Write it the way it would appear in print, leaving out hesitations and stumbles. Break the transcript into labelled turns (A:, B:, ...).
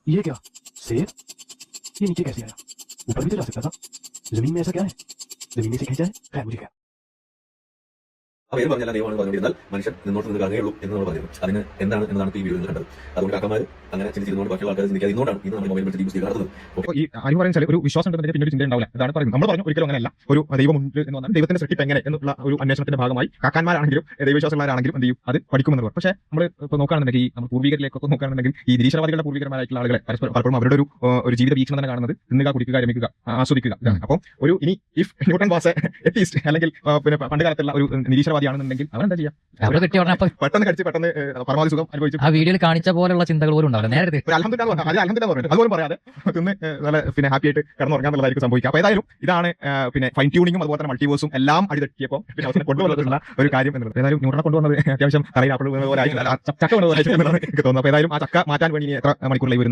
A: ये क्या? सेब? ये नीचे कैसे आया? ऊपर भी तो जा सकता था। जमीन में ऐसा क्या है? जमीन में से खींचा है? खैर मुझे क्या।
B: ആ പേര് പറഞ്ഞാൽ ദൈവമാണ് പറഞ്ഞുകൊണ്ടിരുന്നാൽ മനുഷ്യൻ നിന്നോട്ട് നിന്ന് കാണുകയുള്ളൂ എന്ന് നമ്മൾ പറയുന്നു. അതിന് എന്താണ് എന്നതാണ് ഈ വീഡിയോ കണ്ടത്. അതുകൊണ്ട് കാക്കമാർ അങ്ങനെ ചിന്തിച്ചിരുന്നതുകൊണ്ട് ബാക്കിയുള്ള ആൾക്കാർ ചിന്തിക്കാതെ ഇന്നുകൊണ്ടാണ് ഇന്ന് നമ്മൾ മൊബൈൽ വെച്ച് യൂസ് ചെയ്ത് നടത്തുന്നത്.
C: ഈ അനു പറയുന്ന ഒരു വിശ്വാസം ഉണ്ടെന്നതിന് പിന്നെ ഒരു ചിന്ത ഉണ്ടാവില്ല. അതാണ് പറയുന്നത്. നമ്മൾ പറഞ്ഞു ഒരിക്കലും അങ്ങനെയല്ല. ഒരു ദൈവമുണ്ട് എന്ന് പറഞ്ഞാൽ ദൈവത്തിന്റെ സൃഷ്ടിപ്പ് എങ്ങനെ എന്നുള്ള ഒരു അന്വേഷണത്തിന്റെ ഭാഗമായി കാക്കാന്മാരാണെങ്കിലും ദൈവവിശ്വാസമുള്ളവരാണെങ്കിലും എന്ത് ചെയ്യും, അത് പഠിക്കുമെന്ന് പറയും. പക്ഷേ നമ്മൾ ഇപ്പോൾ നോക്കുകയാണെന്നുണ്ടെങ്കിൽ ഈ നമ്മൾ പൂർവികരിലേക്കൊക്കെ നോക്കുകയാണെന്നുണ്ടെങ്കിൽ ഈ നിരീശ്വരവാദികളുടെ പൂർവികരമായിട്ടുള്ള ആളുകളെ പലപ്പോഴും അവരുടെ ഒരു ജീവിത വീക്ഷണം തന്നെ കാണുന്നത് തിന്നുക, കുടിക്കുക, രമിക്കുക, ആസ്വദിക്കുക. അപ്പം ഒരു ഇനി ഇഫ് ന്യൂട്ടൺ വാസ് എത്തിസ്റ്റ് അല്ലെങ്കിൽ പിന്നെ പണ്ട് കാലത്തുള്ള ഒരു നിരീശ്വരവാദിയാണെന്നുണ്ടെങ്കിൽ അവൻ എന്താ ചെയ്യാം, പെട്ടെന്ന് കടിച്ച് പെട്ടെന്ന് പരമാവധി സുഖം അനുഭവിച്ചു.
D: ആ വീഡിയോയിൽ കാണിച്ച പോലുള്ള ചിന്തകൾ പോലും ഉണ്ടാവില്ല. നേരത്തെ
C: അതുപോലും പറയാതെ തിന്ന് നല്ല പിന്നെ ഹാപ്പി ആയിട്ട് കിടന്നുറങ്ങാന്നുള്ളതായിരിക്കും സംഭവിക്കുക. അപ്പൊ ഏതായാലും ഇതാണ് പിന്നെ ഫൈൻ ട്യൂണിങ്ങും അതുപോലെ തന്നെ മൾട്ടിവേഴ്സും എല്ലാം അടിതെറ്റിയപ്പോൾ പിന്നെ അവസരം കൊണ്ടുവന്നിട്ടുള്ള ഒരു കാര്യം എന്നുള്ളത്. ഏതായാലും ന്യൂട്ടനെ കൊണ്ടുവന്നത് അത്യാവശ്യം തലയിൽ ആപ്പിൾ ചക്ക കൊണ്ടുവരായിട്ട് എനിക്ക് തോന്നുന്നു. അപ്പൊ ഏതായാലും ആ ചക്ക മാറ്റാൻ വേണ്ടി എത്ര മണിക്കൂർ ലൈവ്